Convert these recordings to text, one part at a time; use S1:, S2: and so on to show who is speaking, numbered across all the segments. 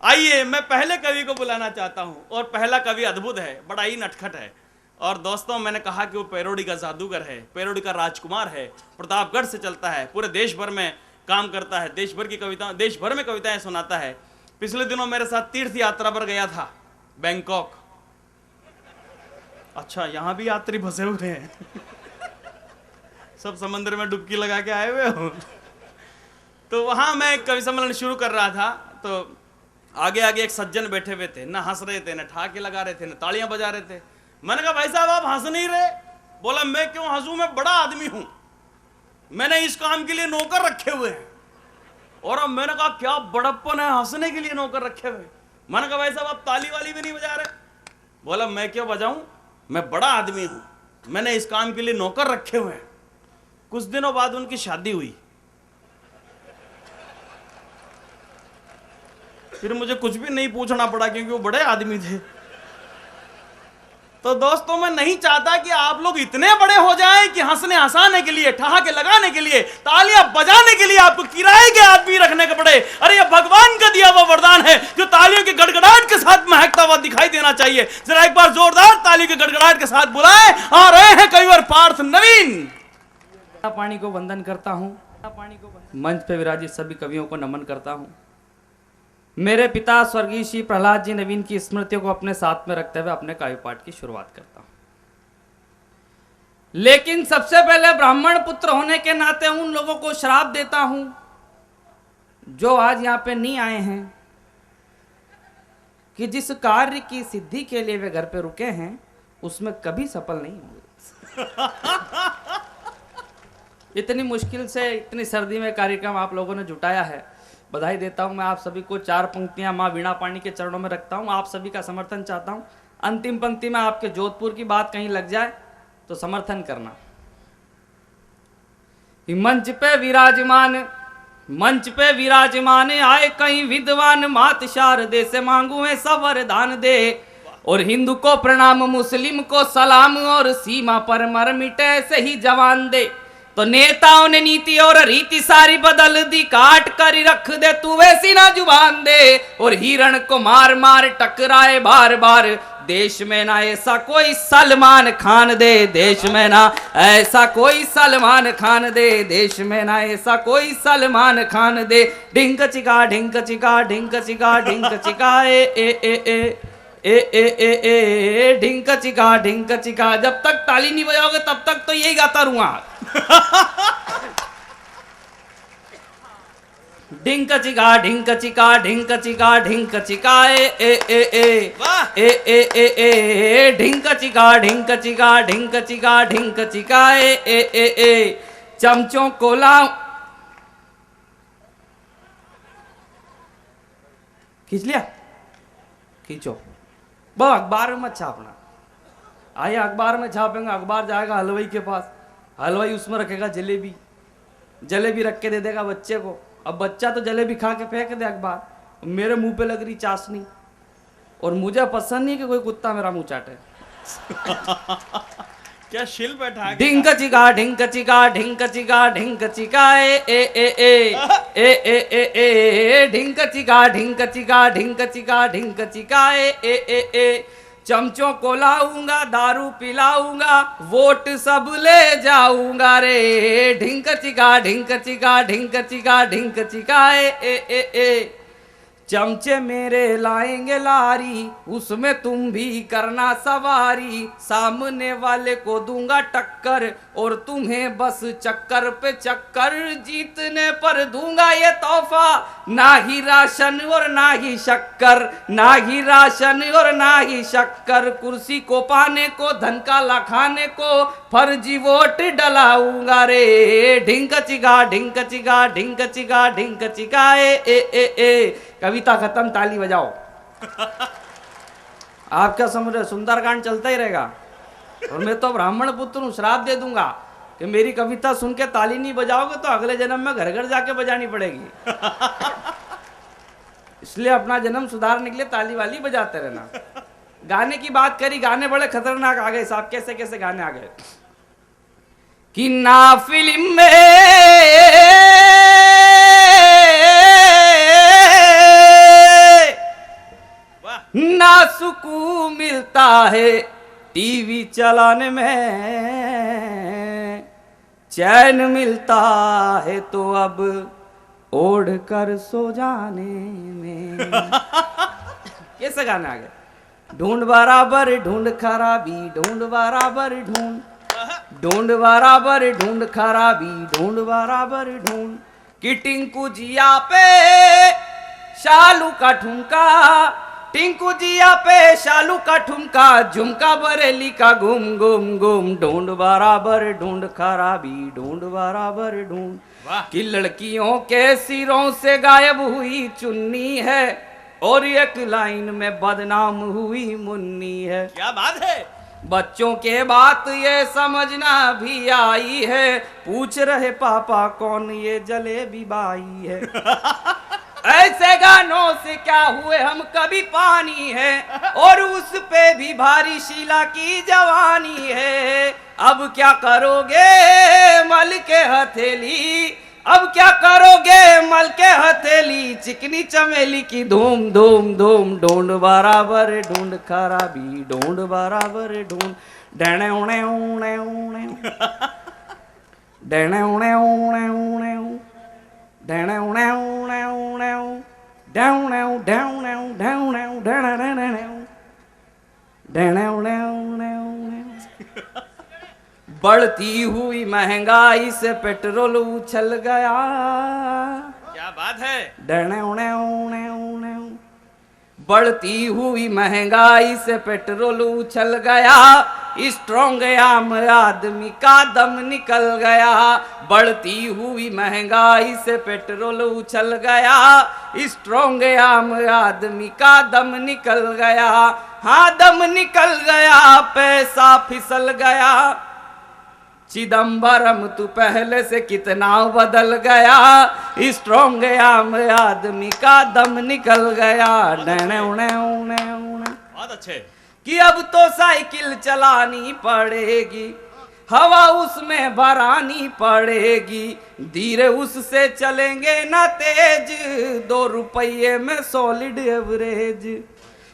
S1: आइए मैं पहले कवि को बुलाना चाहता हूं, और पहला कवि अद्भुत है, बड़ा ही नटखट है। और दोस्तों, मैंने कहा कि वो पैरोडी का जादूगर है, पैरोडी का राजकुमार है, प्रतापगढ़ से चलता है, पूरे देश भर में काम करता है, देश भर की कविता, देश भर में कविताएं सुनाता है। पिछले दिनों मेरे साथ तीर्थ यात्रा पर गया था, बैंकॉक। अच्छा, यहां भी यात्री फंसे हुए हैं सब समंदर में डुबकी लगा के आए हुए हो। तो वहां मैं कवि सम्मेलन शुरू कर रहा था, तो आगे आगे एक सज्जन बैठे हुए थे, ना हंस रहे थे, ना ठहाके लगा रहे थे, ना तालियां बजा रहे थे। मैंने कहा, भाई साहब आप हंस नहीं रहे? बोला, मैं क्यों हंसूं, मैं बड़ा आदमी हूं, मैंने इस काम के लिए नौकर रखे हुए हैं। और अब मैंने कहा, क्या बड़प्पन है, हंसने के लिए नौकर रखे हुए। मैंने कहा, भाई साहब आप ताली वाली भी नहीं बजा रहे? बोला, मैं क्यों बजाऊं, मैं बड़ा आदमी हूं, मैंने इस काम के लिए नौकर रखे हुए हैं। कुछ दिनों बाद उनकी शादी हुई। फिर मुझे कुछ भी नहीं पूछना पड़ा, क्योंकि वो बड़े आदमी थे। तो दोस्तों, मैं नहीं चाहता कि आप लोग इतने बड़े हो जाएं कि हंसने हंसाने के लिए, ठहाके लगाने के लिए, तालियां बजाने के लिए आपको किराए के आदमी रखने के पड़े। अरे ये भगवान का दिया हुआ वरदान है, जो तालियों के गड़गड़ाहट के साथ महकता हुआ दिखाई देना चाहिए। जरा एक बार जोरदार तालियों के गड़गड़ाहट के साथ बुलाएं। आ रहे हैं कविवर पार्थ नवीन।
S2: पानी को वंदन करता हूँ, मंच पे विराजित सभी कवियों को नमन करता हूँ। मेरे पिता स्वर्गीय श्री प्रहलाद जी नवीन की स्मृतियों को अपने साथ में रखते हुए अपने काव्य पाठ की शुरुआत करता हूँ। लेकिन सबसे पहले ब्राह्मण पुत्र होने के नाते उन लोगों को श्राप देता हूं जो आज यहाँ पे नहीं आए हैं, कि जिस कार्य की सिद्धि के लिए वे घर पे रुके हैं उसमें कभी सफल नहीं होंगे। इतनी मुश्किल से इतनी सर्दी में कार्यक्रम आप लोगों ने जुटाया है, बधाई देता हूं। मैं आप सभी को 4 पंक्तियां मां वीणा पाणी के चरणों में रखता हूं, आप सभी का समर्थन चाहता हूं। अंतिम पंक्ति में आपके जोधपुर की बात कहीं लग जाए तो समर्थन करना। मंच पे विराजमान आए कहीं विद्वान, मात शारदे से मांगू है सवर दान दे। और हिंदू को प्रणाम, मुस्लिम को सलाम, और सीमा पर मर मिटे से ही जवान दे। तो नेताओं ने नीति और रीति सारी बदल दी, काट कर रख दे तू वैसी ना जुबान दे। और हिरण को मार मार टकराए बार बार, देश में ना ऐसा कोई सलमान खान दे। देश में ना ऐसा कोई सलमान खान दे, देश में ना ऐसा कोई सलमान खान दे। ढिंक चिका ढिंक चिका ढिंक चिका ढिंक चिका ए ए ए ए ए ए ए ढिंक चिका ढिंक चिका। जब तक ताली नहीं बजाओगे तब तक तो यही गाता रहूंगा। ढिंक चिका ढिंक चिका ढिंक चिका ढिंक चिका ए ए ए ए ए ए ए ढिंक चिका ढिंक चिका ढिंक चिका ढिंक चिका ए ए ए ए। चमचों को लाऊं, खींच लिया, खींचो। वो अखबार में मत छापना, आइए अखबार में छापेंगे, अखबार जाएगा हलवाई के पास, हलवाई उसमें रखेगा जलेबी, जलेबी रख के दे देगा बच्चे को। अब बच्चा तो जलेबी खा के फेंक दे अखबार, मेरे मुंह पे लग रही चाशनी, और मुझे पसंद नहीं कि कोई कुत्ता मेरा मुंह चाटे।
S1: क्या शिल बैठा।
S2: ढिंक चिका ढिंक चिका ढिंक चिका ढिंक चिका ए ए ए ए ए ए ए ढिंक चिका ढिंक चिका ढिंक चिका ढिंक चिका ए ए ए ए। चमचों को लाऊंगा, दारू पिलाऊंगा, वोट सब ले जाऊंगा रे। ढिंक चिका ढिंक चिका ढिंक चिका ढिंक चिका ए ए ए ए। चमचे मेरे लाएंगे लारी, उसमें तुम भी करना सवारी। सामने वाले को दूंगा टक्कर, और तुम्हें बस चक्कर पे चक्कर। जीतने पर दूंगा ये तोहफा, ना ही राशन और ना ही शक्कर, ना ही राशन और ना ही शक्कर। कुर्सी को पाने को, धन का लाखाने को, फर्जी वोट डलाऊंगा रे। ढिंक चिका ढिंक चिका ढिंक चिका ढिंक चिका ए ए ए ए। कविता खत्म, ताली बजाओ। आप क्या समझ रहे, सुंदरकांड चलता ही रहेगा। और मैं तो ब्राह्मण पुत्र हूं, श्राप दे दूंगा कि मेरी कविता सुन के ताली नहीं बजाओगे तो अगले जन्म में घर घर जाके बजानी पड़ेगी। इसलिए अपना जन्म सुधारने के लिए ताली वाली बजाते रहना। गाने की बात करी, गाने बड़े खतरनाक आ गए साहब, कैसे कैसे गाने आ गए। कि ना फिल्म में ना सुकून मिलता है टीवी चलाने में, चैन मिलता है तो अब ओढ़ कर सो जाने में। कैसे गाना आ गया? ढूंढ बराबर ढूंढ खराबी, ढूंढ बराबर ढूंढ, ढूंढ बराबर ढूंढ खराबी, ढूंढ बराबर ढूंढ। कि टिंकू जिया पे शालू का ठुमका, टिंकू जिया पे शालू का ठुमका, झुमका बरेली का घूम घूम घूम। ढूंढ बराबर ढूंढ खराबी, ढूंढ बराबर ढूंढ। कि लड़कियों के सिरों से गायब हुई चुन्नी है, और एक लाइन में बदनाम हुई मुन्नी है।
S1: क्या बात है।
S2: बच्चों के बात ये समझना भी आई है, पूछ रहे पापा कौन ये जलेबी बाई है। ऐसे गानों से क्या हुए हम कभी पानी है, और उस पे भी भारी शीला की जवानी है। अब क्या करोगे मल के हथेली, अब क्या करोगे मल के हथेली, चिकनी चमेली की धूम धूम धूम। ढूंढ बराबर ढूंढ खराबी, ढूंढ बराबर ढूंढ। डैणे उणे उणे उणे, डैणे उणे उणे उणे, डैणे उणे उणे उणे, डैणे डैणे डैणे डैणे डैणे उणे उणे उणे। बढ़ती हुई महंगाई से पेट्रोल उछल गया।
S1: क्या बात है।
S2: डैणे उणे उणे उणे। बढ़ती हुई महंगाई से पेट्रोल उछल गया, स्ट्रॉन्ग आम आदमी का दम निकल गया। बढ़ती हुई महंगाई से पेट्रोल उछल गया, स्ट्रॉन्ग आम आदमी का दम निकल गया। हाँ दम निकल गया, पैसा फिसल गया। चिदम्बरम तू पहले से कितना बदल गया, स्ट्रॉन्ग आम आदमी का दम निकल गया। डैणे उणे उणे उणे।
S1: बहुत अच्छे।
S2: कि अब तो साइकिल चलानी पड़ेगी, हवा उसमें भरानी पड़ेगी, धीरे उससे चलेंगे ना तेज, 2 रुपये में सॉलिड एवरेज।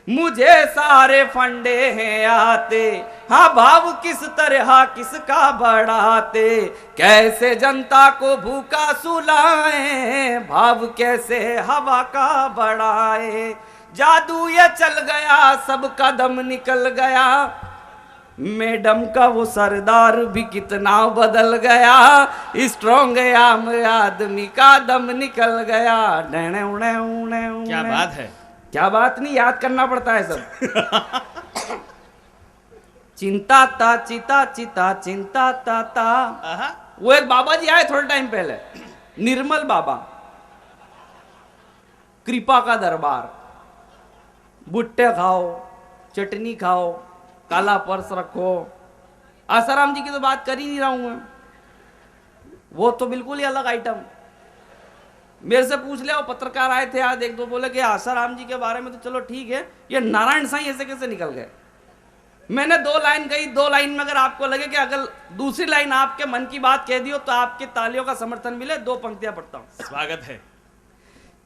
S2: मुझे सारे फंडे हैं आते, हाँ भाव किस तरह किसका बढ़ाते, कैसे जनता को भूखा सुलाए, भाव कैसे हवा का बढ़ाए। जादू ये चल गया, सब कदम निकल गया। मैडम का वो सरदार भी कितना बदल गया, स्ट्रॉन्ग आम आदमी का दम निकल गया। डैणे उणे उणे उणे।
S1: क्या बात है।
S2: क्या बात नहीं, याद करना पड़ता है सब। चिंता ता चिता चिता चिंता ता ता। वो एक बाबा जी आए थोड़े टाइम पहले, निर्मल बाबा, कृपा का दरबार। भुट्टे खाओ, चटनी खाओ, काला पर्स रखो। आसाराम जी की तो बात कर ही नहीं रहा हूं मैं, वो तो बिल्कुल ही अलग आइटम। मेरे से पूछ लिया, वो पत्रकार आए थे आज, 1-2 बोले कि आसाराम जी के बारे में तो चलो ठीक है, ये नारायण साईं ऐसे कैसे निकल गए। मैंने 2 लाइन कही, 2 लाइन में अगर आपको लगे कि अगर दूसरी लाइन आपके मन की बात कह दी हो तो आपके तालियों का समर्थन मिले, 2 पंक्तियां पढ़ता हूं।
S1: स्वागत है।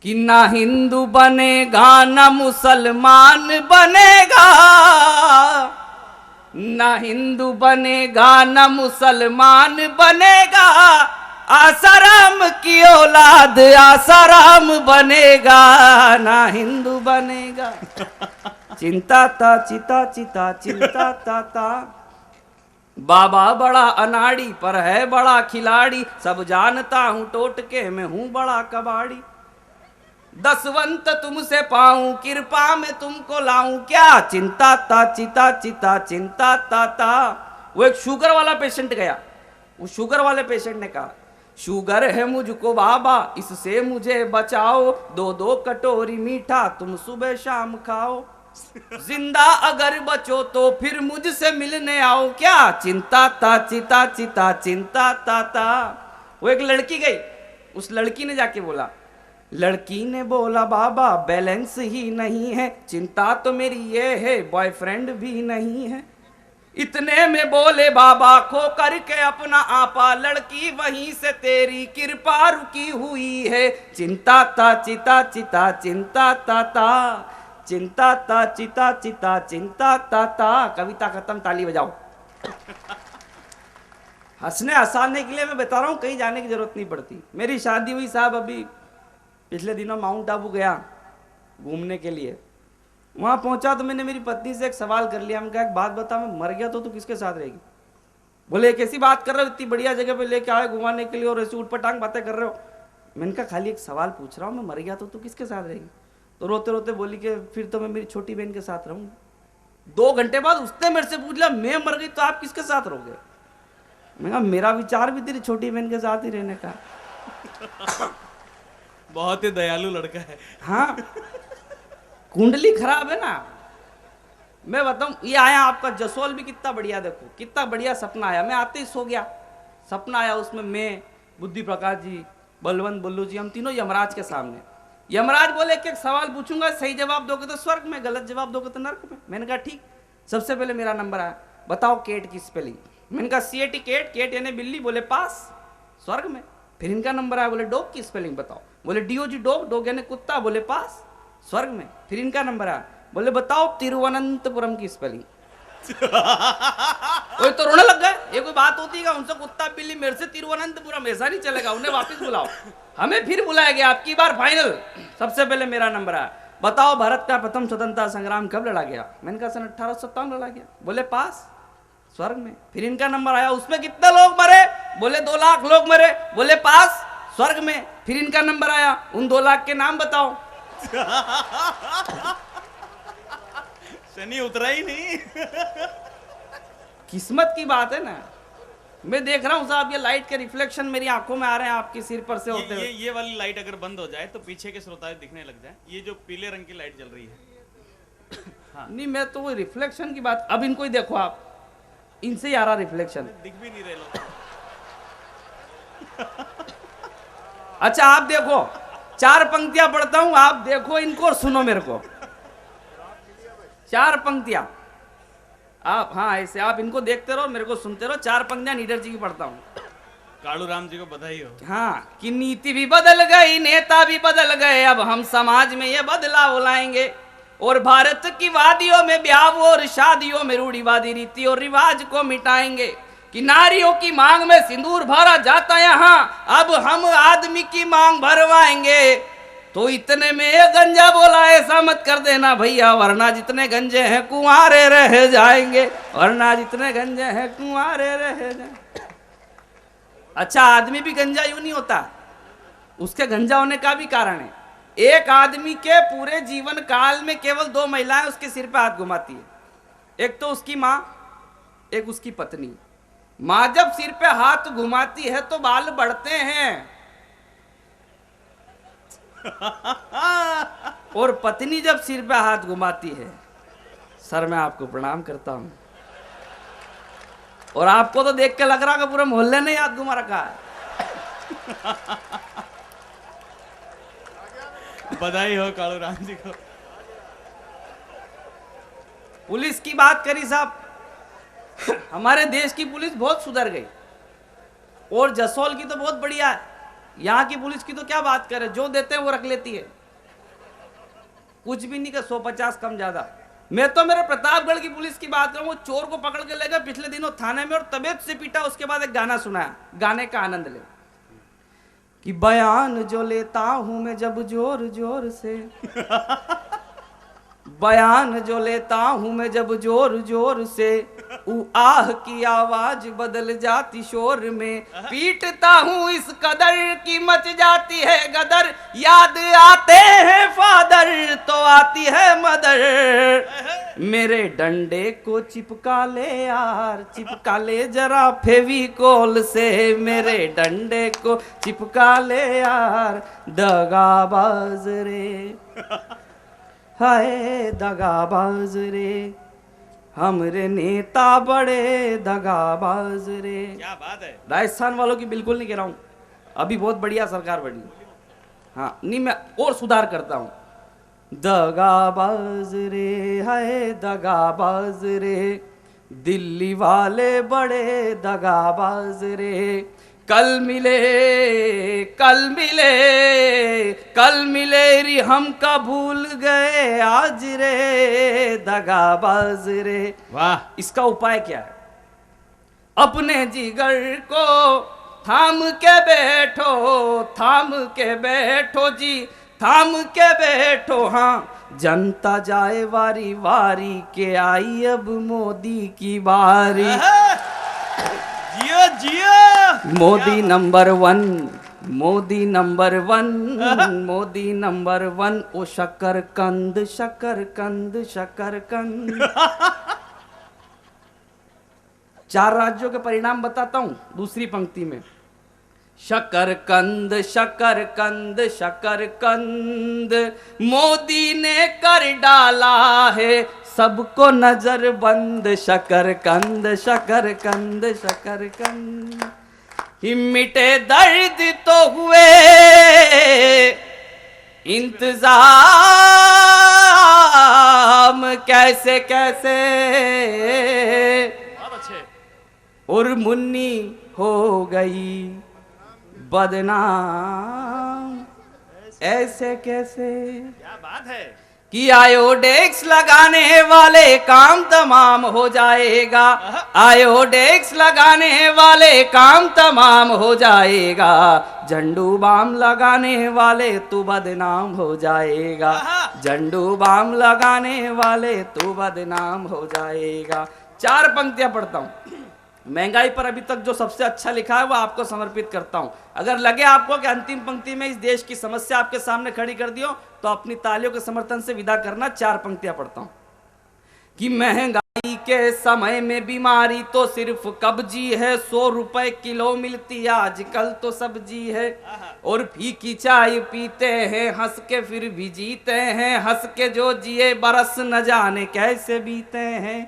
S2: कि ना हिंदू बनेगा ना मुसलमान बनेगा, ना हिंदू बनेगा ना मुसलमान बनेगा, आसाराम की औलाद आसाराम बनेगा, ना हिंदू बनेगा। चिंता ता चिता चिता चिंता ता ता। बाबा बड़ा अनाड़ी पर है बड़ा खिलाड़ी, सब जानता हूं टोटके में हूं बड़ा कबाड़ी। दसवंत तुमसे पाऊं, कृपा में तुमको लाऊं, क्या चिंता ता चिता चिता चिंता ता ता। वो एक शुगर वाला पेशेंट गया, वो शुगर वाले पेशेंट ने कहा, शुगर है मुझको बाबा इससे मुझे बचाओ, 2-2 कटोरी मीठा तुम सुबह शाम खाओ, जिंदा अगर बचो तो फिर मुझसे मिलने आओ, क्या चिंता ता चिता चिता चिंता ता ता। वो एक लड़की गई, उस लड़की ने जाके बोला, लड़की ने बोला बाबा बैलेंस ही नहीं है, चिंता तो मेरी ये है बॉयफ्रेंड भी नहीं है। इतने में बोले बाबा खो करके अपना आपा, लड़की वहीं से तेरी कृपा रुकी हुई है, चिंता ता चिता चिता चिंता ता ता। चिंता ता चिता चिता चिंता ता ता। कविता खत्म, ताली बजाओ। हंसने हंसाने के लिए मैं बता रहा हूँ, कहीं जाने की जरूरत नहीं पड़ती। मेरी शादी हुई साहब, अभी पिछले दिनों माउंट आबू गया घूमने के लिए। वहां पहुंचा तो मैंने मेरी पत्नी से एक सवाल कर लिया। मैंने कहा एक बात बता, मैं मर गया तो तू किसके साथ रहेगी? बोले एक ऐसी बात कर रहे हो, इतनी बढ़िया जगह पे लेके आए घुमाने के लिए और ऐसी उठपटांग बातें कर रहे हो। मैंने कहा खाली एक सवाल पूछ रहा हूँ, मैं मर गया तो तू किसके साथ रहेगी? तो रोते रोते बोली कि फिर तो मैं मेरी छोटी बहन के साथ रहूंगी। 2 घंटे बाद उसने मेरे से पूछ लिया मैं मर गई तो आप किसके साथ रहोगे? मैं कहा मेरा विचार भी तेरी छोटी बहन के साथ ही रहने का।
S1: बहुत ही दयालु लड़का है।
S2: हाँ, कुंडली खराब है ना। मैं बताऊं, ये आया आपका जसोल भी कितना बढ़िया, देखो कितना बढ़िया सपना आया। मैं आते ही सो गया, सपना आया उसमें मैं, बुद्धि प्रकाश जी, बलवंत बुल्लू जी, हम तीनों यमराज के सामने। यमराज बोले एक एक सवाल पूछूंगा, सही जवाब दोगे तो स्वर्ग में, गलत जवाब दोगे तो नरक में। मैंने कहा ठीक। सबसे पहले मेरा नंबर आया, बताओ केट की स्पेलिंग। मैंने कहा CAT केट, केट यानी बिल्ली, बोले पास, स्वर्ग में। फिर इनका नंबर आया, बोले डॉग की स्पेलिंग बताओ। बोले DOG डॉग, डॉग यानी कुत्ता, बोले पास, स्वर्ग में। फिर इनका नंबर आया, बोले बताओ तिरुवनंतपुरम की स्पेलिंग। कोई तो रोने लग गए, ये कोई बात होती है? उनसे कुत्ता बिल्ली, मेरे से तिरुवनंतपुरम, ऐसा नहीं चलेगा। उन्हें वापस बुलाओ। हमें फिर बुलाया गया, आपकी बार फाइनल। सबसे पहले मेरा नंबर आया, बताओ भारत का प्रथम स्वतंत्रता संग्राम कब लड़ा गया? मैंने कहा सन 1857 लड़ा गया। बोले पास, स्वर्ग में। फिर इनका नंबर आया, उसमें कितने लोग मरे? बोले 2 लाख लोग मरे। बोले पास, स्वर्ग में। फिर इनका नंबर आया, उन 2 लाख के नाम बताओ।
S1: शनि उतरा ही नहीं।
S2: किस्मत की बात है ना। मैं देख रहा हूँ साहब, ये लाइट के रिफ्लेक्शन मेरी आंखों में आ रहे हैं आपके सिर पर से होते हुए।
S1: ये वाली लाइट अगर बंद हो जाए तो पीछे के श्रोता दिखने लग जाए। ये जो पीले रंग की लाइट जल रही है। हाँ।
S2: नहीं, मैं तो वो रिफ्लेक्शन की बात, अब इनको ही देखो आप, इनसे ही आ रहा रिफ्लेक्शन।
S1: दिख भी नहीं रहे लोग।
S2: अच्छा आप देखो, 4 पंक्तियां पढ़ता हूं, आप देखो इनको और सुनो मेरे को। 4 पंक्तियां आप, हाँ ऐसे आप इनको देखते रहो, मेरे को सुनते रहो। 4 पंक्तियां नीडर जी की पढ़ता हूं।
S1: कालू राम जी को बधाई हो।
S2: हाँ, कि नीति भी बदल गई, नेता भी बदल गए, अब हम समाज में ये बदलाव लाएंगे। और भारत की वादियों में ब्याह और शादियों में रूढ़िवादी रीति और रिवाज को मिटाएंगे। कि नारियों की मांग में सिंदूर भरा जाता यहाँ, अब हम आदमी की मांग भरवाएंगे। तो इतने में ये गंजा बोला, ऐसा मत कर देना भैया, वरना जितने गंजे हैं कुंवारे रह जाएंगे, वरना जितने गंजे हैं कुंवारे रह जाएंगे। अच्छा, आदमी भी गंजा यूं नहीं होता, उसके गंजा होने का भी कारण है। एक आदमी के पूरे जीवन काल में केवल 2 महिलाएं उसके सिर पे हाथ घुमाती है, एक तो उसकी माँ, एक उसकी पत्नी। माँ जब सिर पे हाथ घुमाती है तो बाल बढ़ते हैं, और पत्नी जब सिर पे हाथ घुमाती है, सर मैं आपको प्रणाम करता हूं। और आपको तो देख के लग रहा है कि पूरे मोहल्ले ने हाथ घुमा रखा है।
S1: बधाई हो कालू राम जी को।
S2: पुलिस की बात करी साहब, हमारे देश की पुलिस बहुत सुधर गई, और जसोल की तो बहुत बढ़िया है। यहाँ की पुलिस की तो क्या बात करें, जो देते हैं वो रख लेती है, कुछ भी नहीं, का 150 कम ज्यादा। मैं तो मेरे प्रतापगढ़ की पुलिस की बात करूं, वो चोर को पकड़ के ले गए पिछले दिनों थाने में, और तबीयत से पीटा। उसके बाद एक गाना सुनाया, गाने का आनंद ले। कि बयान जो लेता हूं मैं जब जोर जोर से, बयान जो लेता हूं मैं जब जोर जोर से, आह की आवाज बदल जाती शोर में, पीटता हूं इस कदर की मच जाती है गदर, याद आते हैं फादर तो आती है मदर। मेरे डंडे को चिपका ले यार, चिपका ले जरा फेविकोल से, मेरे डंडे को चिपका ले यार, दगाबाज रे, हाय दगाबाज रे, हमरे नेता बड़े दगाबाज रे।
S1: क्या बात है।
S2: राजस्थान वालों की बिल्कुल नहीं कह रहा हूं, अभी बहुत बढ़िया सरकार बनी। हाँ नहीं, मैं और सुधार करता हूं। दगाबाज रे, हाय दगाबाज रे, दिल्ली वाले बड़े दगाबाज रे, कल मिले कल मिले कल मिले री हम का भूल गए आज रे दगाबाज रे।
S1: वाह।
S2: इसका उपाय क्या है? अपने जिगर को थाम के बैठो, थाम के बैठो जी, थाम के बैठो। हाँ, जनता जाए वारी वारी के आई अब मोदी की बारी।
S1: जियो जियो
S2: Modi number 1, Modi number 1, Modi number 1। ओ शकरकंद शकरकंद शकरकंद। 4 राज्यों के परिणाम बताता हूं दूसरी पंक्ति में। शकरकंद शकरकंद शकरकंद, मोदी ने कर डाला है सबको नजर बंद। शकरकंद शकरकंद शकरकंद। मिटे दर्द तो हुए इंतजाम कैसे कैसे, और मुन्नी हो गई बदनाम ऐसे कैसे।
S1: क्या बात है
S2: कि आयोडेक्स लगाने वाले काम तमाम हो जाएगा, आयोडेक्स लगाने वाले काम तमाम हो जाएगा। झंडू बाम लगाने वाले तू बदनाम हो जाएगा, झंडू बाम लगाने वाले तू बदनाम हो जाएगा। 4 पंक्तियां पढ़ता हूं। महंगाई पर अभी तक जो सबसे अच्छा लिखा है वो आपको समर्पित करता हूं। अगर लगे आपको कि अंतिम पंक्ति में इस देश की समस्या आपके सामने खड़ी कर दियो तो अपनी तालियों के समर्थन से विदा करना। 4 पंक्तियां पढ़ता हूं। कि महंगाई के समय में बीमारी तो सिर्फ कब्जी है, 100 रुपए किलो मिलती आजकल तो सब्जी है। और फीकी चाय पीते हैं हंस के फिर भी जीते हैं, हंस के जो जिए बरस न जाने कैसे बीते हैं।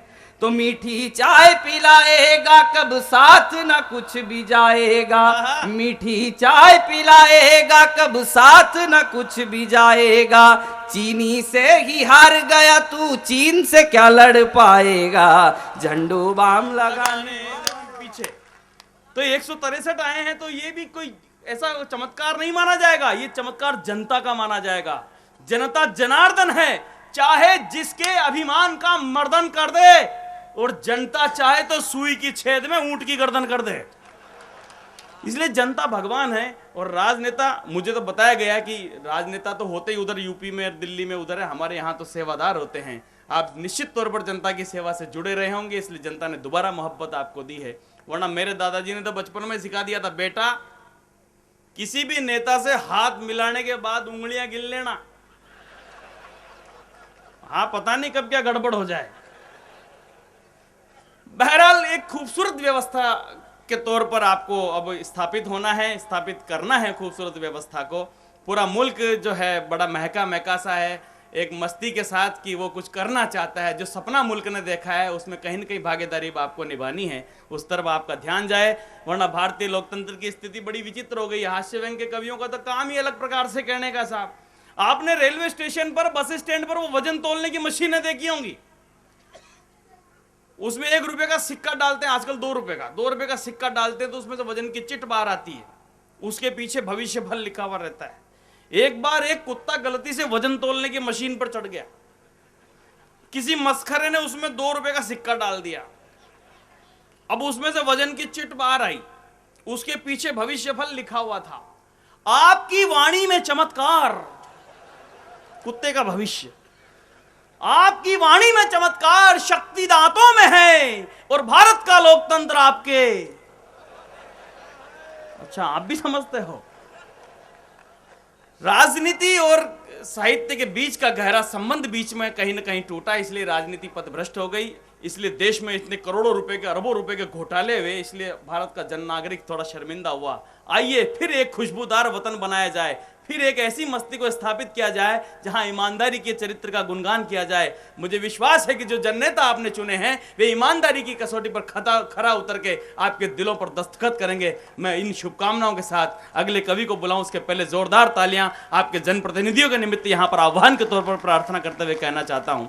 S2: तो मीठी चाय पिलाएगा कब साथ न कुछ भी जाएगा, मीठी चाय पिलाएगा कब साथ न कुछ भी जाएगा। चीनी से ही हार गया तू, चीन से क्या लड़ पाएगा। झंडू बाम लगाने
S1: पीछे तो 163 आए हैं, तो ये भी कोई ऐसा चमत्कार नहीं माना जाएगा, ये चमत्कार जनता का माना जाएगा। जनता जनार्दन है, चाहे जिसके अभिमान का मर्दन कर दे, और जनता चाहे तो सुई की छेद में ऊंट की गर्दन कर दे। इसलिए जनता भगवान है। और राजनेता, मुझे तो बताया गया कि राजनेता तो होते ही उधर यूपी में दिल्ली में उधर है, हमारे यहाँ तो सेवादार होते हैं। आप निश्चित तौर पर जनता की सेवा से जुड़े रहे होंगे, इसलिए जनता ने दोबारा मोहब्बत आपको दी है। वरना मेरे दादाजी ने तो बचपन में सिखा दिया था, बेटा किसी भी नेता से हाथ मिलाने के बाद उंगलियां गिन लेना, हाँ पता नहीं कब क्या गड़बड़ हो जाए। बहरहाल एक खूबसूरत व्यवस्था के तौर पर आपको अब स्थापित होना है, स्थापित करना है खूबसूरत व्यवस्था को। पूरा मुल्क जो है बड़ा महका महका सा है एक मस्ती के साथ कि वो कुछ करना चाहता है। जो सपना मुल्क ने देखा है उसमें कहीं न कहीं भागीदारी आपको निभानी है, उस तरफ आपका ध्यान जाए। वरना भारतीय लोकतंत्र की स्थिति बड़ी विचित्र हो गई। हास्य व्यंग के कवियों का तो काम ही अलग प्रकार से कहने का। साहब आपने रेलवे स्टेशन पर, बस स्टैंड पर वो वजन तोलने की मशीनें देखी होंगी, उसमें 1 रुपए का सिक्का डालते हैं, आजकल 2 रुपए का, 2 रुपए का सिक्का डालते हैं तो उसमें से वजन की चिट बाहर आती है, उसके पीछे भविष्य फल लिखा हुआ रहता है। एक बार एक कुत्ता गलती से वजन तोलने की मशीन पर चढ़ गया, किसी मस्खरे ने उसमें 2 रुपए का सिक्का डाल दिया। अब उसमें से वजन की चिट बाहर आई, उसके पीछे भविष्य फल लिखा हुआ था, आपकी वाणी में चमत्कार, कुत्ते का भविष्य, आपकी वाणी में चमत्कार शक्ति दांतों में है और भारत का लोकतंत्र आपके। अच्छा आप भी समझते हो। राजनीति और साहित्य के बीच का गहरा संबंध बीच में कहीं ना कहीं टूटा, इसलिए राजनीति पथभ्रष्ट हो गई। इसलिए देश में इतने करोड़ों रुपए के, अरबों रुपए के घोटाले हुए, इसलिए भारत का जन नागरिक थोड़ा शर्मिंदा हुआ। आइए फिर एक खुशबूदार वतन बनाया जाए, फिर एक ऐसी मस्ती को स्थापित किया जाए जहां ईमानदारी के चरित्र का गुणगान किया जाए। मुझे विश्वास है कि जो जननेता आपने चुने हैं वे ईमानदारी की कसौटी पर खरा उतर के आपके दिलों पर दस्तखत करेंगे। मैं इन शुभकामनाओं के साथ अगले कवि को बुलाऊं, उसके पहले जोरदार तालियां आपके जनप्रतिनिधियों के निमित्त यहां पर आह्वान के तौर पर प्रार्थना करते हुए कहना चाहता हूं।